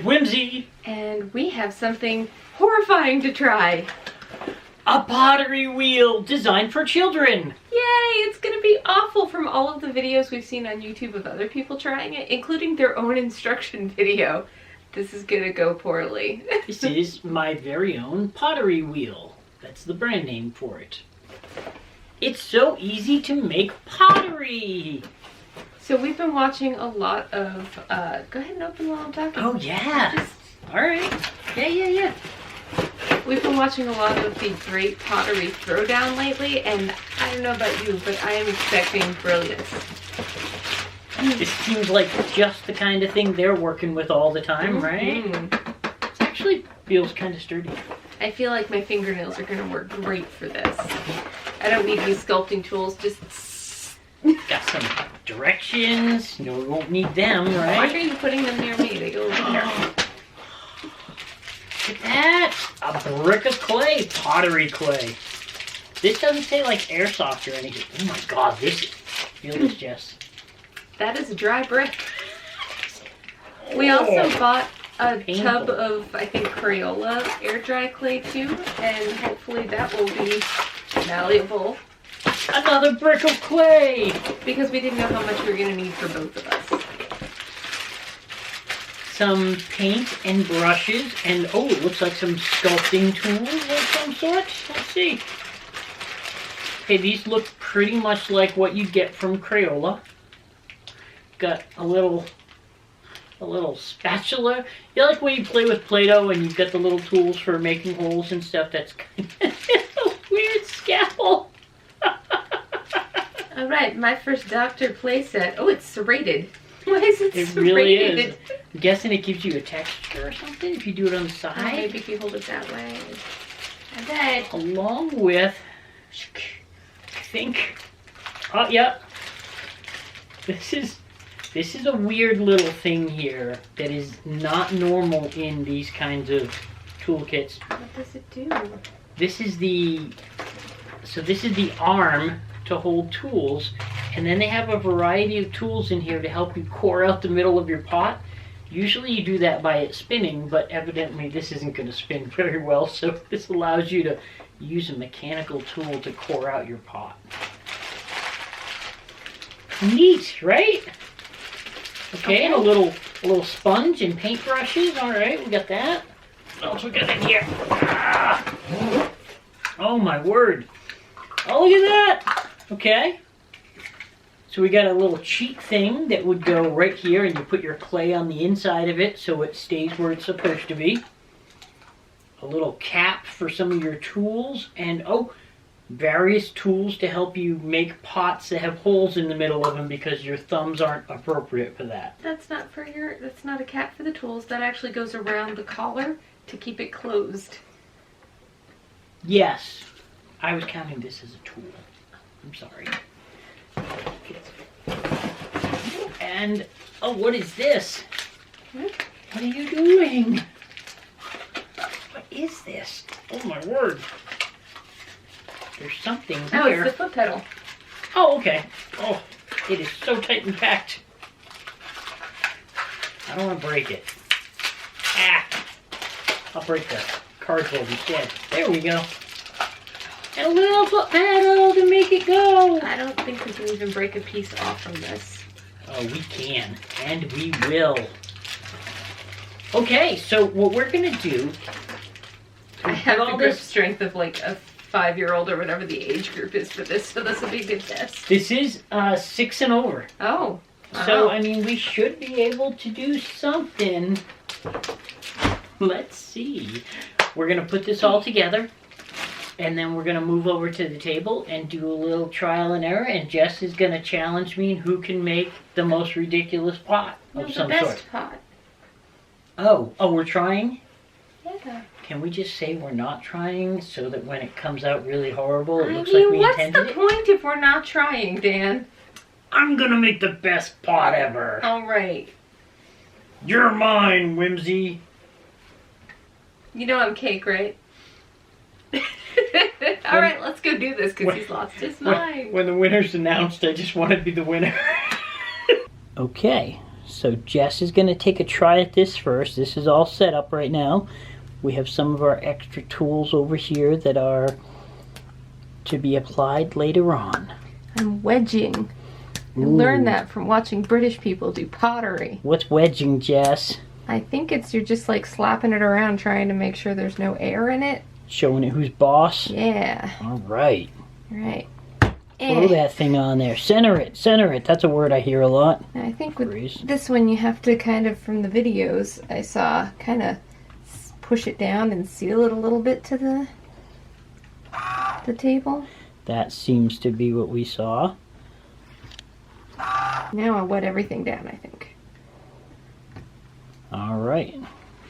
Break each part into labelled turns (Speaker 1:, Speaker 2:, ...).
Speaker 1: And Whimsy.
Speaker 2: And we have something horrifying to try.
Speaker 1: A pottery wheel designed for children.
Speaker 2: Yay! It's gonna be awful from all of the videos we've seen on YouTube of other people trying it, including their own instruction video. This is gonna go poorly.
Speaker 1: This is my very own pottery wheel. That's the brand name for it. It's so easy to make pottery.
Speaker 2: So we've been watching a lot of, go ahead and open while I'm talking.
Speaker 1: Oh yeah. All right. Yeah.
Speaker 2: We've been watching a lot of the Great Pottery Throwdown lately, and I don't know about you, but I am expecting brilliance.
Speaker 1: This seems like just the kind of thing they're working with all the time, right? It actually feels kind of sturdy.
Speaker 2: I feel like my fingernails are going to work great for this. I don't need these sculpting tools, just...
Speaker 1: Got some directions. No, we won't need them, right?
Speaker 2: Why are you putting them near me? They go over here.
Speaker 1: Look at that! A brick of clay, pottery clay. This doesn't say like airsoft or anything. Oh my god, this is... Feel this, Jess.
Speaker 2: That is a dry brick. We also bought a tub of, I think, Crayola air dry clay too, and hopefully that will be malleable.
Speaker 1: Another brick of clay!
Speaker 2: Because we didn't know how much we were going to need for both of us.
Speaker 1: Some paint and brushes, and oh, it looks like some sculpting tools of some sort. Let's see. Okay, these look pretty much like what you get from Crayola. Got a little spatula. You like when you play with Play-Doh and you've got the little tools for making holes and stuff? That's kind of a weird scalpel.
Speaker 2: All right, my first Dr. playset. Oh, it's serrated. Why is it serrated?
Speaker 1: It really is. I'm guessing it gives you a texture or something if you do it on the side.
Speaker 2: Oh, maybe if you hold it that way. I bet.
Speaker 1: Along with, I think, oh yeah, this is a weird little thing here that is not normal in these kinds of toolkits.
Speaker 2: What does it do?
Speaker 1: This is the arm to hold tools, and then they have a variety of tools in here to help you core out the middle of your pot. Usually you do that by it spinning, but evidently this isn't going to spin very well, so this allows you to use a mechanical tool to core out your pot. Neat, right? Okay, and a little sponge and paintbrushes. All right, we got that. What else we got in here? Ah. Oh my word! Oh, look at that! Okay. So we got a little cheek thing that would go right here, and you put your clay on the inside of it so it stays where it's supposed to be. A little cap for some of your tools, and oh, various tools to help you make pots that have holes in the middle of them because your thumbs aren't appropriate for that.
Speaker 2: That's not a cap for the tools. That actually goes around the collar to keep it closed.
Speaker 1: Yes. I was counting this as a tool. I'm sorry. And, oh, what is this? What are you doing? What is this? Oh my word. There's something here.
Speaker 2: Oh, it's the foot pedal.
Speaker 1: Oh, okay. Oh, it is so tight and packed. I don't want to break it. Ah! I'll break the cardboard instead. There we go. And a little foot pedal to make it go.
Speaker 2: I don't think we can even break a piece off from this.
Speaker 1: Oh, we can. And we will. Okay, so what we're going to do...
Speaker 2: I have the grip strength of like a 5-year-old or whatever the age group is for this, so this will be a good test.
Speaker 1: This is 6 and over.
Speaker 2: Oh. Wow.
Speaker 1: So, I mean, we should be able to do something. Let's see. We're going to put this all together. And then we're going to move over to the table and do a little trial and error. And Jess is going to challenge me in who can make the most ridiculous pot of some sort.
Speaker 2: The best pot.
Speaker 1: Oh, we're trying?
Speaker 2: Yeah.
Speaker 1: Can we just say we're not trying so that when it comes out really horrible, it looks like we intended it?
Speaker 2: What's the point if we're not trying, Dan?
Speaker 1: I'm going to make the best pot ever.
Speaker 2: All right.
Speaker 1: You're mine, Whimsy.
Speaker 2: You know I'm cake, right? All right, let's go do this because he's lost his mind.
Speaker 1: When the winner's announced, I just want to be the winner. Okay, So Jess is going to take a try at this first. This is all set up right now. We have some of our extra tools over here that are to be applied later on.
Speaker 2: I'm wedging. I learned that from watching British people do pottery.
Speaker 1: What's wedging, Jess?
Speaker 2: I think it's you're just like slapping it around trying to make sure there's no air in it.
Speaker 1: Showing it who's boss?
Speaker 2: Yeah.
Speaker 1: All right.
Speaker 2: Right.
Speaker 1: Throw that thing on there. Center it. Center it. That's a word I hear a lot.
Speaker 2: I think with this one you have to kind of, from the videos I saw, kind of push it down and seal it a little bit to the table.
Speaker 1: That seems to be what we saw.
Speaker 2: Now I'll wet everything down, I think.
Speaker 1: All right.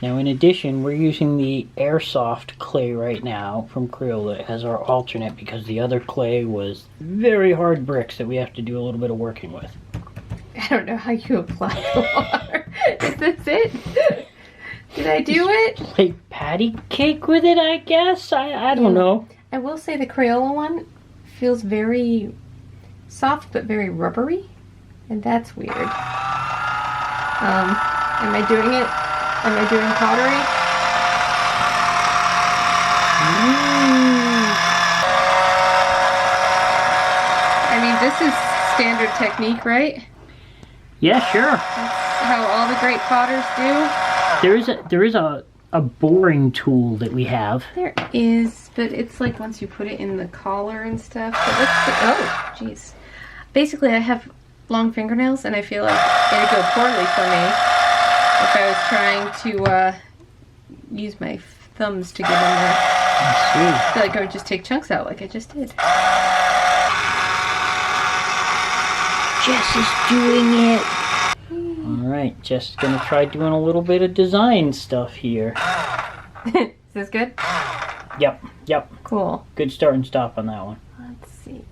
Speaker 1: Now, in addition, we're using the airsoft clay right now from Crayola as our alternate because the other clay was very hard bricks that we have to do a little bit of working with.
Speaker 2: I don't know how you apply the water. Is this it? Did I do it?
Speaker 1: Like patty cake with it, I guess? I don't know.
Speaker 2: I will say the Crayola one feels very soft but very rubbery, and that's weird. Am I doing it? Am I doing pottery? I mean, this is standard technique, right?
Speaker 1: Yeah, sure.
Speaker 2: That's how all the great potters do.
Speaker 1: There is a boring tool that we have.
Speaker 2: There is, but it's like once you put it in the collar and stuff. But let's see. Oh, jeez. Basically, I have long fingernails, and I feel like it'd go poorly for me if I was trying to use my thumbs to get in there. I feel like I would just take chunks out like I just did.
Speaker 1: Jess is doing it. Alright, Jess is going to try doing a little bit of design stuff here.
Speaker 2: Is this good?
Speaker 1: Yep.
Speaker 2: Cool.
Speaker 1: Good start and stop on that one.
Speaker 2: Let's see.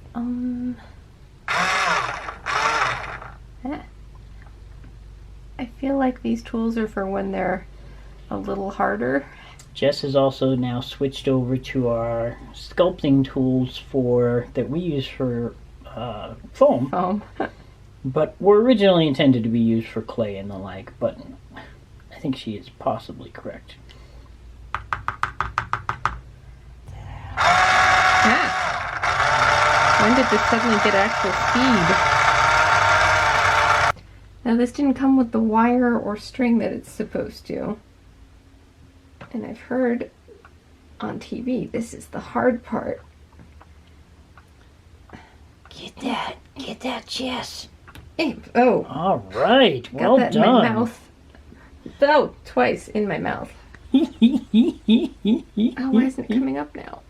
Speaker 2: I feel like these tools are for when they're a little harder.
Speaker 1: Jess has also now switched over to our sculpting tools that we use for foam. But were originally intended to be used for clay and the like, but I think she is possibly correct.
Speaker 2: When did this suddenly get actual speed? Now this didn't come with the wire or string that it's supposed to. And I've heard on TV this is the hard part.
Speaker 1: Get that, Jess.
Speaker 2: Hey, oh.
Speaker 1: All right, well
Speaker 2: got that
Speaker 1: done.
Speaker 2: in my mouth. Oh, twice in my mouth. Oh, why isn't it coming up now?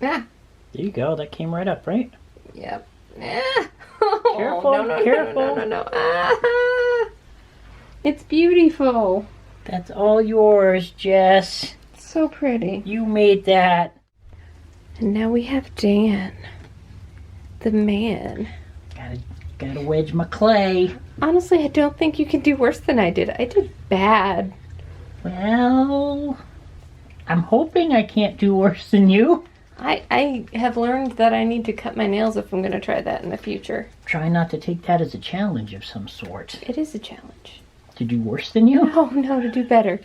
Speaker 2: Ah.
Speaker 1: There you go. That came right up, right?
Speaker 2: Yep. Ah. Oh,
Speaker 1: Careful, careful.
Speaker 2: No. Ah. It's beautiful.
Speaker 1: That's all yours, Jess.
Speaker 2: So pretty.
Speaker 1: You made that.
Speaker 2: And now we have Dan, the man.
Speaker 1: Gotta wedge my clay.
Speaker 2: Honestly, I don't think you can do worse than I did. I did bad.
Speaker 1: Well, I'm hoping I can't do worse than you.
Speaker 2: I have learned that I need to cut my nails if I'm going to try that in the future.
Speaker 1: Try not to take that as a challenge of some sort.
Speaker 2: It is a challenge.
Speaker 1: To do worse than you?
Speaker 2: No, to do better.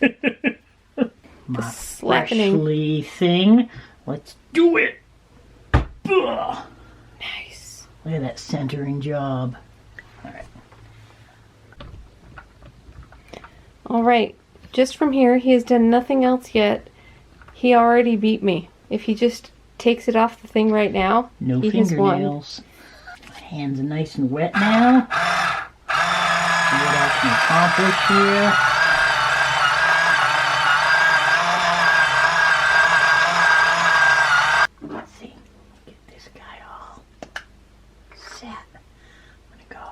Speaker 1: My
Speaker 2: slackening
Speaker 1: freshly thing. Let's do it. Ugh.
Speaker 2: Nice.
Speaker 1: Look at that centering job.
Speaker 2: All right. Just from here, he has done nothing else yet. He already beat me. If he just takes it off the thing right now,
Speaker 1: no
Speaker 2: he has won.
Speaker 1: fingernails. My hands are nice and wet now. See what I can accomplish here. Let's see. Get this guy all set. I'm gonna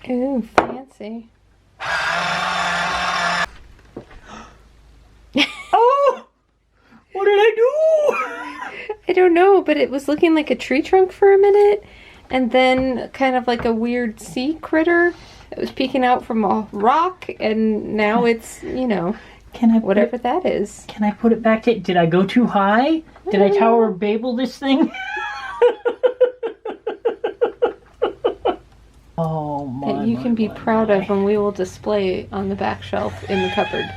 Speaker 1: go.
Speaker 2: Ooh, fancy.
Speaker 1: Oh! What did I do?
Speaker 2: I don't know, but it was looking like a tree trunk for a minute, and then kind of like a weird sea critter that was peeking out from a rock, and now it's, whatever that is.
Speaker 1: Can I put it back to... Did I go too high? Did I Tower of Babel this thing? Oh my.
Speaker 2: That you can be proud of, and we will display on the back shelf in the cupboard.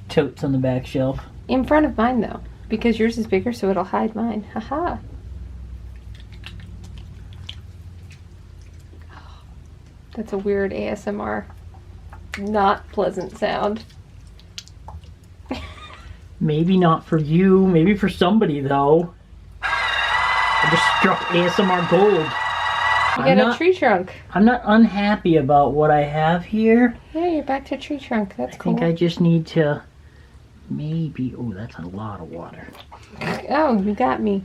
Speaker 1: Totes on the back shelf.
Speaker 2: In front of mine, though, because yours is bigger, so it'll hide mine. Haha. That's a weird ASMR, not pleasant sound.
Speaker 1: Maybe not for you, maybe for somebody though. I just struck ASMR gold.
Speaker 2: You got a tree trunk.
Speaker 1: I'm not unhappy about what I have here.
Speaker 2: Yeah, you're back to tree trunk. That's cool.
Speaker 1: I think I just need to maybe... Oh, that's a lot of water.
Speaker 2: Oh, you got me.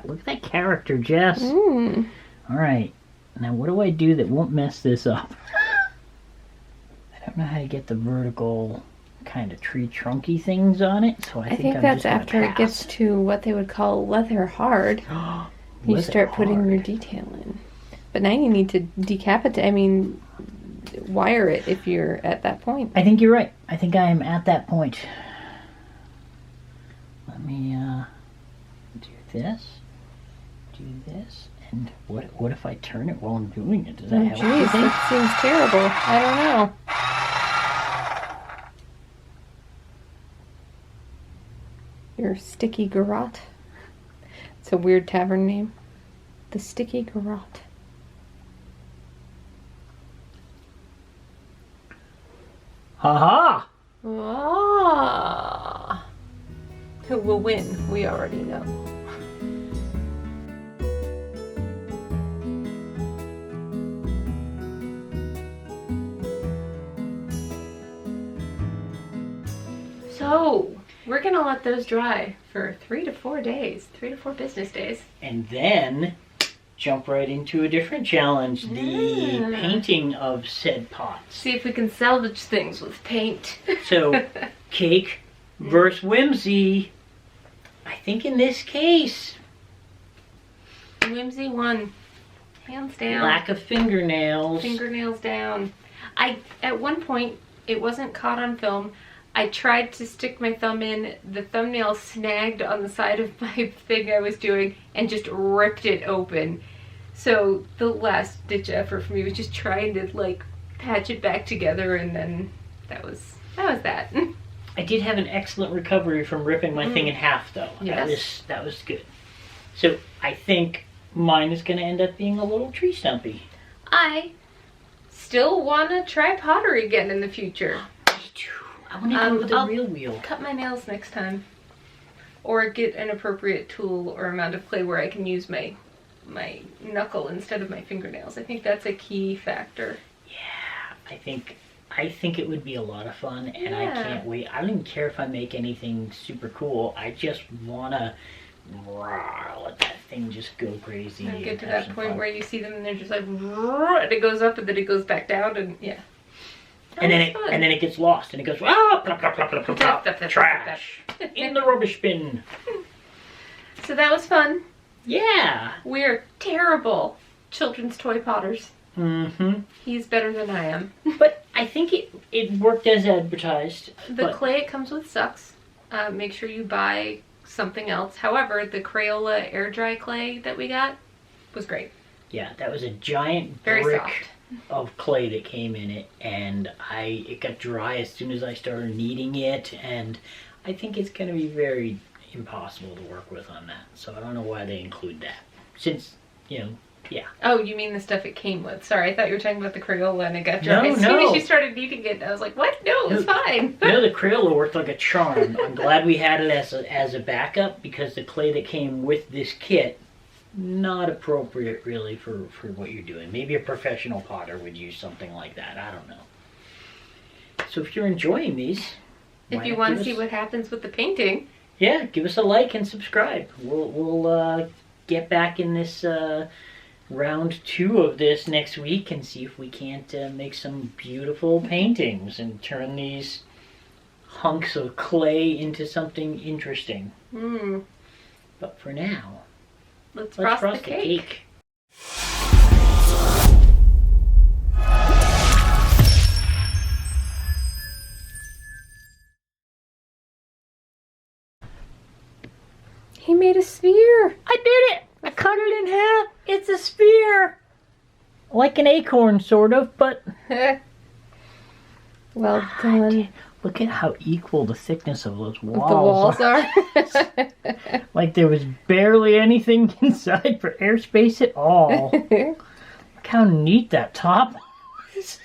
Speaker 1: Look at that character, Jess.
Speaker 2: Mm.
Speaker 1: Alright. Now what do I do that won't mess this up? I don't know how to get the vertical kind of tree trunky things on it, so I think I'm
Speaker 2: that's
Speaker 1: just gonna
Speaker 2: after it
Speaker 1: pass.
Speaker 2: gets to what they would call leather hard. You start putting your detail in. But now you need to decapitate, wire it if you're at that point.
Speaker 1: I think you're right. I think I am at that point. Let me do this, and what if I turn it while I'm doing it? Does that help?
Speaker 2: Jeez, that seems terrible. I don't know. Your Sticky Garrote. It's a weird tavern name. The Sticky Garrote.
Speaker 1: Ha-ha!
Speaker 2: Ah. Who will win? We already know. So, we're gonna let those dry for 3 to 4 days, 3 to 4 business days.
Speaker 1: And then jump right into a different challenge, the painting of said pots.
Speaker 2: See if we can salvage things with paint.
Speaker 1: So, Cake versus Whimsy. I think in this case,
Speaker 2: Whimsy won. Hands down.
Speaker 1: lack of fingernails.
Speaker 2: Fingernails down. At one point, it wasn't caught on film. I tried to stick my thumb in. The thumbnail snagged on the side of my thing I was doing and just ripped it open. So the last ditch effort for me was just trying to patch it back together, and then that was that.
Speaker 1: I did have an excellent recovery from ripping my thing in half, though.
Speaker 2: Yes.
Speaker 1: That was good. So I think mine is going to end up being a little tree stumpy.
Speaker 2: I still want to try pottery again in the future.
Speaker 1: I want to go with a real wheel.
Speaker 2: Cut my nails next time. Or get an appropriate tool or amount of clay where I can use my knuckle instead of my fingernails. I think that's a key factor.
Speaker 1: Yeah, I think it would be a lot of fun, and I can't wait. I don't even care if I make anything super cool. I just want to let that thing just go crazy.
Speaker 2: And get to that point where you see them and they're just like, and it goes up and then it goes back down, and yeah.
Speaker 1: And then it gets lost, and it goes, plop, plop, plop, plop, plop, plop, trash, in the rubbish bin.
Speaker 2: So that was fun.
Speaker 1: Yeah.
Speaker 2: We're terrible children's toy potters.
Speaker 1: Mm-hmm.
Speaker 2: He's better than I am.
Speaker 1: But I think it worked as advertised.
Speaker 2: The clay it comes with sucks. Make sure you buy something else. However, the Crayola air dry clay that we got was great.
Speaker 1: Yeah, that was a giant
Speaker 2: Very
Speaker 1: brick
Speaker 2: soft
Speaker 1: of clay that came in it, and it got dry as soon as I started kneading it, and I think it's going to be very impossible to work with on that. So I don't know why they include that. Since, yeah.
Speaker 2: Oh, you mean the stuff it came with. Sorry, I thought you were talking about the Crayola and it got dry.
Speaker 1: No,
Speaker 2: as soon as you started kneading it, I was like, what? No, it's fine.
Speaker 1: No, the Crayola worked like a charm. I'm glad we had it as a backup, because the clay that came with this kit, not appropriate really for what you're doing. Maybe a professional potter would use something like that. I don't know. So if you're enjoying these,
Speaker 2: if you want to see what happens with the painting,
Speaker 1: yeah, give us a like and subscribe. We'll get back in this round 2 of this next week and see if we can't make some beautiful paintings and turn these hunks of clay into something interesting. But for now,
Speaker 2: let's frost the cake. He made a sphere.
Speaker 1: I did it! I cut it in half. It's a sphere. there. Like an acorn, sort of, but...
Speaker 2: Well done.
Speaker 1: Look at how equal the thickness of those
Speaker 2: The
Speaker 1: walls
Speaker 2: walls are.
Speaker 1: Like there was barely anything inside for airspace at all. Look how neat that top is.